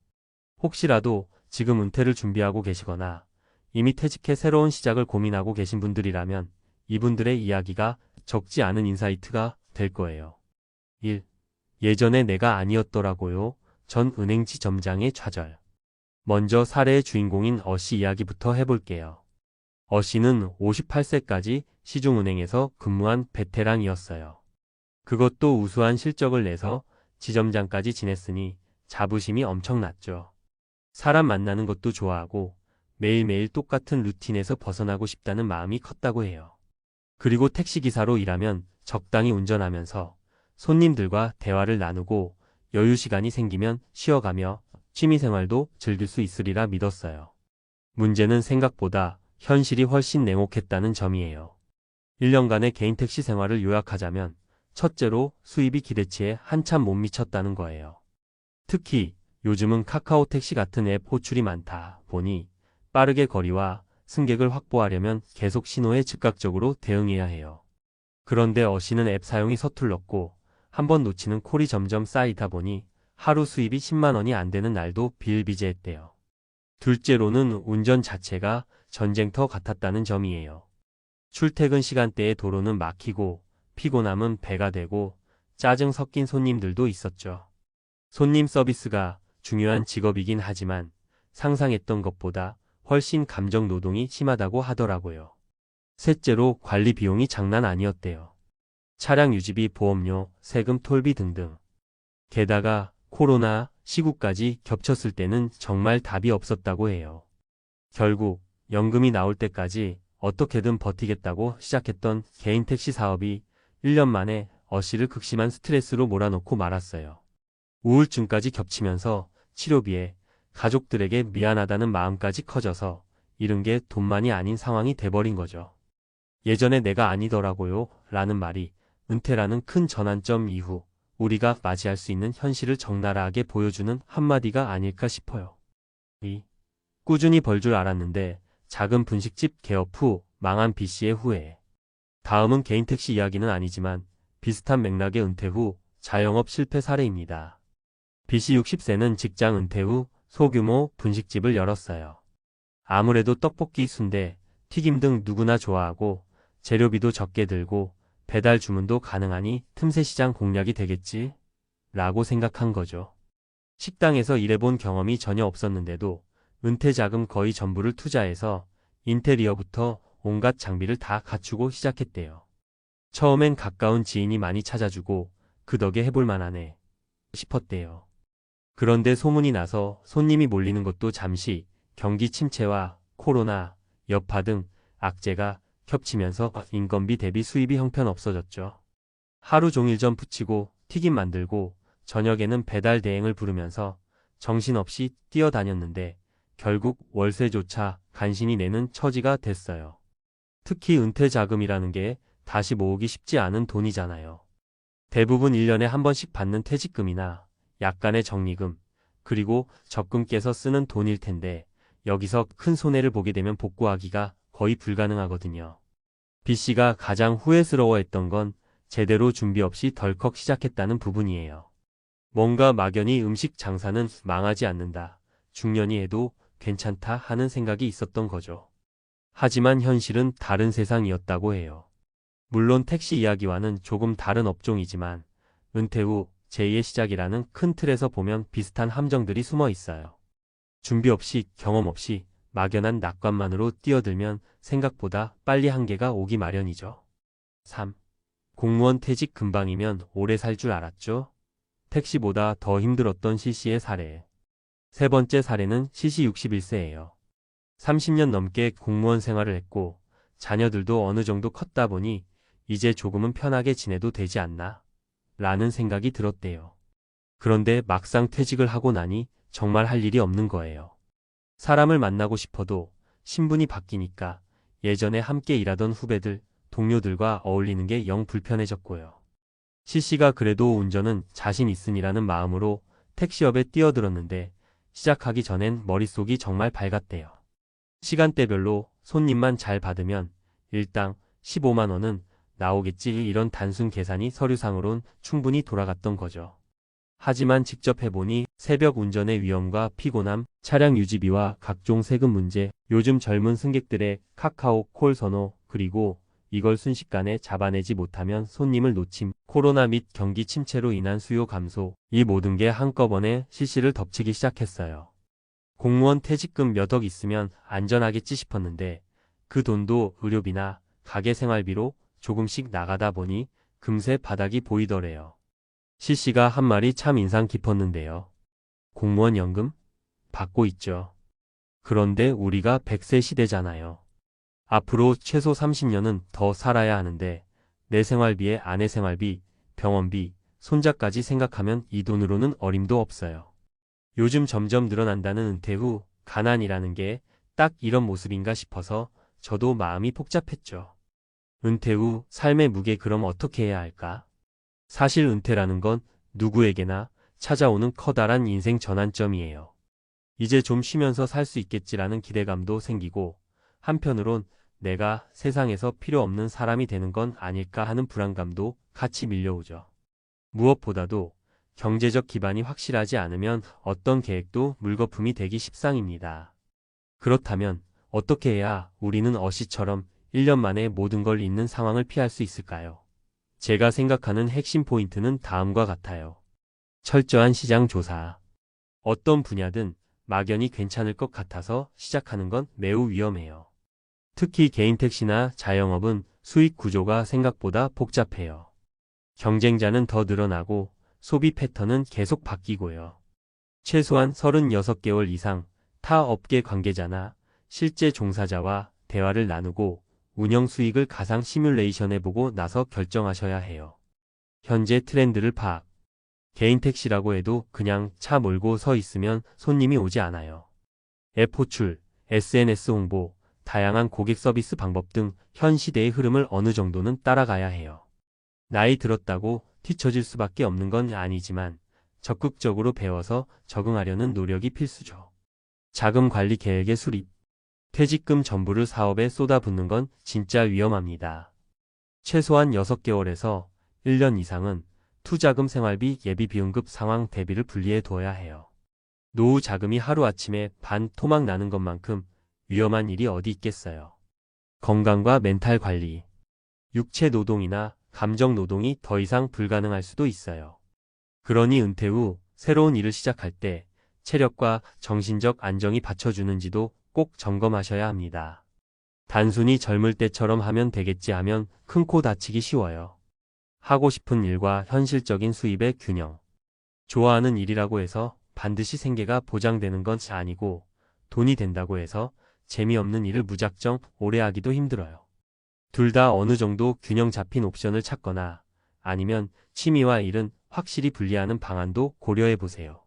혹시라도 지금 은퇴를 준비하고 계시거나 이미 퇴직해 새로운 시작을 고민하고 계신 분들이라면 이분들의 이야기가 적지 않은 인사이트가 될 거예요. 1. 예전에 내가 아니었더라고요. 전 은행지 점장의 좌절. 먼저 사례의 주인공인 어씨 이야기부터 해볼게요. 어씨는 58세까지 시중은행에서 근무한 베테랑이었어요. 그것도 우수한 실적을 내서 지점장까지 지냈으니 자부심이 엄청났죠. 사람 만나는 것도 좋아하고 매일매일 똑같은 루틴에서 벗어나고 싶다는 마음이 컸다고 해요. 그리고 택시기사로 일하면 적당히 운전하면서 손님들과 대화를 나누고 여유 시간이 생기면 쉬어가며 취미생활도 즐길 수 있으리라 믿었어요. 문제는 생각보다 현실이 훨씬 냉혹했다는 점이에요. 1년간의 개인 택시 생활을 요약하자면 첫째로 수입이 기대치에 한참 못 미쳤다는 거예요. 특히 요즘은 카카오 택시 같은 앱 호출이 많다 보니 빠르게 거리와 승객을 확보하려면 계속 신호에 즉각적으로 대응해야 해요. 그런데 어씨는 앱 사용이 서툴렀고 한번 놓치는 콜이 점점 쌓이다 보니 하루 수입이 10만 원이 안 되는 날도 비일비재했대요. 둘째로는 운전 자체가 전쟁터 같았다는 점이에요. 출퇴근 시간대에 도로는 막히고 피곤함은 배가 되고 짜증 섞인 손님들도 있었죠. 손님 서비스가 중요한 직업이긴 하지만 상상했던 것보다 훨씬 감정 노동이 심하다고 하더라고요. 셋째로 관리 비용이 장난 아니었대요. 차량 유지비, 보험료, 세금, 톨비 등등. 게다가 코로나 시국까지 겹쳤을 때는 정말 답이 없었다고 해요. 결국 연금이 나올 때까지 어떻게든 버티겠다고 시작했던 개인 택시 사업이 1년 만에 어씨를 극심한 스트레스로 몰아넣고 말았어요. 우울증까지 겹치면서 치료비에 가족들에게 미안하다는 마음까지 커져서 이른 게 돈만이 아닌 상황이 돼버린 거죠. 예전에 내가 아니더라고요 라는 말이 은퇴라는 큰 전환점 이후 우리가 맞이할 수 있는 현실을 적나라하게 보여주는 한마디가 아닐까 싶어요. 2. 꾸준히 벌 줄 알았는데 작은 분식집 개업 후 망한 B씨의 후회. 다음은 개인 택시 이야기는 아니지만 비슷한 맥락의 은퇴 후 자영업 실패 사례입니다. B씨 60세는 직장 은퇴 후 소규모 분식집을 열었어요. 아무래도 떡볶이, 순대, 튀김 등 누구나 좋아하고 재료비도 적게 들고 배달 주문도 가능하니 틈새 시장 공략이 되겠지? 라고 생각한 거죠. 식당에서 일해본 경험이 전혀 없었는데도 은퇴 자금 거의 전부를 투자해서 인테리어부터 온갖 장비를 다 갖추고 시작했대요. 처음엔 가까운 지인이 많이 찾아주고 그 덕에 해볼 만하네 싶었대요. 그런데 소문이 나서 손님이 몰리는 것도 잠시 경기 침체와 코로나, 여파 등 악재가 겹치면서 인건비 대비 수입이 형편없어졌죠. 하루 종일 전 부치고 튀김 만들고 저녁에는 배달 대행을 부르면서 정신없이 뛰어다녔는데 결국 월세조차 간신히 내는 처지가 됐어요. 특히 은퇴 자금이라는 게 다시 모으기 쉽지 않은 돈이잖아요. 대부분 1년에 한 번씩 받는 퇴직금이나 약간의 적립금, 그리고 적금 깨서 쓰는 돈일 텐데 여기서 큰 손해를 보게 되면 복구하기가 거의 불가능하거든요. B씨가 가장 후회스러워했던 건 제대로 준비 없이 덜컥 시작했다는 부분이에요. 뭔가 막연히 음식 장사는 망하지 않는다, 중년이 해도 괜찮다 하는 생각이 있었던 거죠. 하지만 현실은 다른 세상이었다고 해요. 물론 택시 이야기와는 조금 다른 업종이지만 은퇴 후 제2의 시작이라는 큰 틀에서 보면 비슷한 함정들이 숨어 있어요. 준비 없이 경험 없이 막연한 낙관만으로 뛰어들면 생각보다 빨리 한계가 오기 마련이죠. 3. 공무원 퇴직 금방이면 오래 살 줄 알았죠? 택시보다 더 힘들었던 C씨의 사례. 세 번째 사례는 C씨 61세예요. 30년 넘게 공무원 생활을 했고 자녀들도 어느 정도 컸다 보니 이제 조금은 편하게 지내도 되지 않나? 라는 생각이 들었대요. 그런데 막상 퇴직을 하고 나니 정말 할 일이 없는 거예요. 사람을 만나고 싶어도 신분이 바뀌니까 예전에 함께 일하던 후배들, 동료들과 어울리는 게 영 불편해졌고요. C씨가 그래도 운전은 자신 있으니라는 마음으로 택시업에 뛰어들었는데 시작하기 전엔 머릿속이 정말 밝았대요. 시간대별로 손님만 잘 받으면 일당 15만 원은 나오겠지 이런 단순 계산이 서류상으론 충분히 돌아갔던 거죠. 하지만 직접 해보니 새벽 운전의 위험과 피곤함, 차량 유지비와 각종 세금 문제, 요즘 젊은 승객들의 카카오 콜 선호, 그리고 이걸 순식간에 잡아내지 못하면 손님을 놓침, 코로나 및 경기 침체로 인한 수요 감소, 이 모든 게 한꺼번에 실시를 덮치기 시작했어요. 공무원 퇴직금 몇 억 있으면 안전하겠지 싶었는데 그 돈도 의료비나 가게 생활비로 조금씩 나가다 보니 금세 바닥이 보이더래요. 실시가 한 말이 참 인상 깊었는데요. 공무원 연금? 받고 있죠. 그런데 우리가 100세 시대잖아요. 앞으로 최소 30년은 더 살아야 하는데 내 생활비에 아내 생활비, 병원비, 손자까지 생각하면 이 돈으로는 어림도 없어요. 요즘 점점 늘어난다는 은퇴 후 가난이라는 게 딱 이런 모습인가 싶어서 저도 마음이 복잡했죠. 은퇴 후 삶의 무게 그럼 어떻게 해야 할까? 사실 은퇴라는 건 누구에게나 찾아오는 커다란 인생 전환점이에요. 이제 좀 쉬면서 살 수 있겠지라는 기대감도 생기고 한편으론 내가 세상에서 필요 없는 사람이 되는 건 아닐까 하는 불안감도 같이 밀려오죠. 무엇보다도 경제적 기반이 확실하지 않으면 어떤 계획도 물거품이 되기 십상입니다. 그렇다면 어떻게 해야 우리는 어시처럼 1년 만에 모든 걸 잃는 상황을 피할 수 있을까요? 제가 생각하는 핵심 포인트는 다음과 같아요. 철저한 시장 조사. 어떤 분야든 막연히 괜찮을 것 같아서 시작하는 건 매우 위험해요. 특히 개인 택시나 자영업은 수익 구조가 생각보다 복잡해요. 경쟁자는 더 늘어나고 소비 패턴은 계속 바뀌고요. 최소한 36개월 이상 타 업계 관계자나 실제 종사자와 대화를 나누고 운영 수익을 가상 시뮬레이션해보고 나서 결정하셔야 해요. 현재 트렌드를 파악. 개인 택시라고 해도 그냥 차 몰고 서 있으면 손님이 오지 않아요. 앱 호출, SNS 홍보, 다양한 고객 서비스 방법 등 현 시대의 흐름을 어느 정도는 따라가야 해요. 나이 들었다고 뒤처질 수밖에 없는 건 아니지만 적극적으로 배워서 적응하려는 노력이 필수죠. 자금 관리 계획의 수립. 퇴직금 전부를 사업에 쏟아붓는 건 진짜 위험합니다. 최소한 6개월에서 1년 이상은 투자금 생활비 예비 비응급 상황 대비를 분리해 두어야 해요. 노후 자금이 하루아침에 반 토막 나는 것만큼 위험한 일이 어디 있겠어요. 건강과 멘탈 관리. 육체 노동이나 감정 노동이 더 이상 불가능할 수도 있어요. 그러니 은퇴 후 새로운 일을 시작할 때 체력과 정신적 안정이 받쳐주는지도 꼭 점검하셔야 합니다. 단순히 젊을 때처럼 하면 되겠지 하면 큰 코 다치기 쉬워요. 하고 싶은 일과 현실적인 수입의 균형. 좋아하는 일이라고 해서 반드시 생계가 보장되는 건 아니고 돈이 된다고 해서 재미없는 일을 무작정 오래 하기도 힘들어요. 둘 다 어느 정도 균형 잡힌 옵션을 찾거나 아니면 취미와 일은 확실히 분리하는 방안도 고려해 보세요.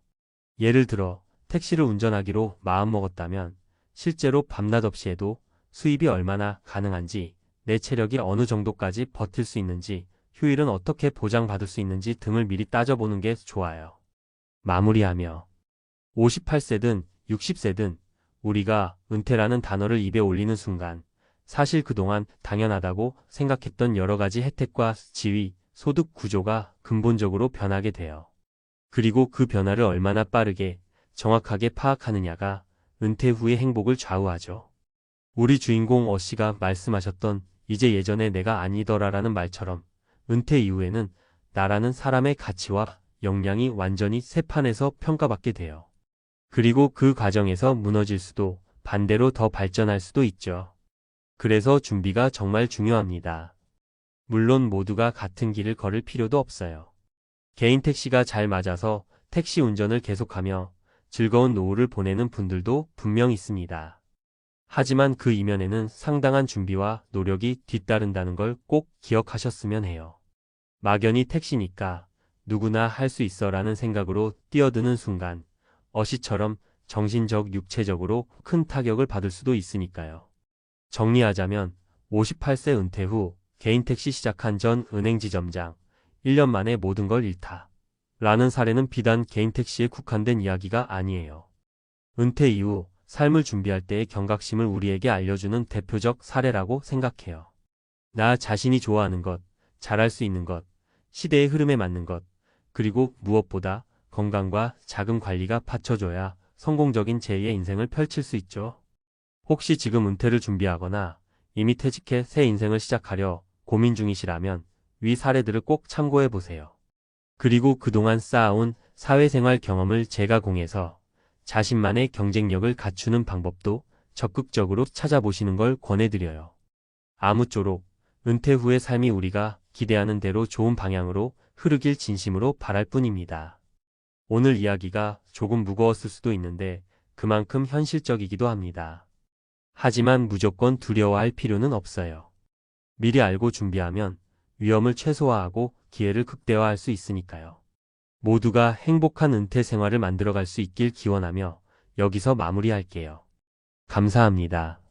예를 들어 택시를 운전하기로 마음먹었다면 실제로 밤낮 없이 해도 수입이 얼마나 가능한지, 내 체력이 어느 정도까지 버틸 수 있는지, 휴일은 어떻게 보장받을 수 있는지 등을 미리 따져보는 게 좋아요. 마무리하며 58세든 60세든 우리가 은퇴라는 단어를 입에 올리는 순간 사실 그동안 당연하다고 생각했던 여러 가지 혜택과 지위, 소득 구조가 근본적으로 변하게 돼요. 그리고 그 변화를 얼마나 빠르게 정확하게 파악하느냐가 은퇴 후의 행복을 좌우하죠. 우리 주인공 어씨가 말씀하셨던 이제 예전에 내가 아니더라라는 말처럼 은퇴 이후에는 나라는 사람의 가치와 역량이 완전히 새 판에서 평가받게 돼요. 그리고 그 과정에서 무너질 수도 반대로 더 발전할 수도 있죠. 그래서 준비가 정말 중요합니다. 물론 모두가 같은 길을 걸을 필요도 없어요. 개인 택시가 잘 맞아서 택시 운전을 계속하며 즐거운 노후를 보내는 분들도 분명 있습니다. 하지만 그 이면에는 상당한 준비와 노력이 뒤따른다는 걸 꼭 기억하셨으면 해요. 막연히 택시니까 누구나 할 수 있어라는 생각으로 뛰어드는 순간 어시처럼 정신적, 육체적으로 큰 타격을 받을 수도 있으니까요. 정리하자면 58세 은퇴 후 개인 택시 시작한 전 은행 지점장 1년 만에 모든 걸 잃다. 라는 사례는 비단 개인 택시에 국한된 이야기가 아니에요. 은퇴 이후 삶을 준비할 때의 경각심을 우리에게 알려주는 대표적 사례라고 생각해요. 나 자신이 좋아하는 것, 잘할 수 있는 것, 시대의 흐름에 맞는 것, 그리고 무엇보다 건강과 자금 관리가 받쳐줘야 성공적인 제2의 인생을 펼칠 수 있죠. 혹시 지금 은퇴를 준비하거나 이미 퇴직해 새 인생을 시작하려 고민 중이시라면 위 사례들을 꼭 참고해 보세요. 그리고 그동안 쌓아온 사회생활 경험을 제가공해서 자신만의 경쟁력을 갖추는 방법도 적극적으로 찾아보시는 걸 권해드려요. 아무쪼록 은퇴 후의 삶이 우리가 기대하는 대로 좋은 방향으로 흐르길 진심으로 바랄 뿐입니다. 오늘 이야기가 조금 무거웠을 수도 있는데 그만큼 현실적이기도 합니다. 하지만 무조건 두려워할 필요는 없어요. 미리 알고 준비하면 위험을 최소화하고 기회를 극대화할 수 있으니까요. 모두가 행복한 은퇴 생활을 만들어갈 수 있길 기원하며 여기서 마무리할게요. 감사합니다.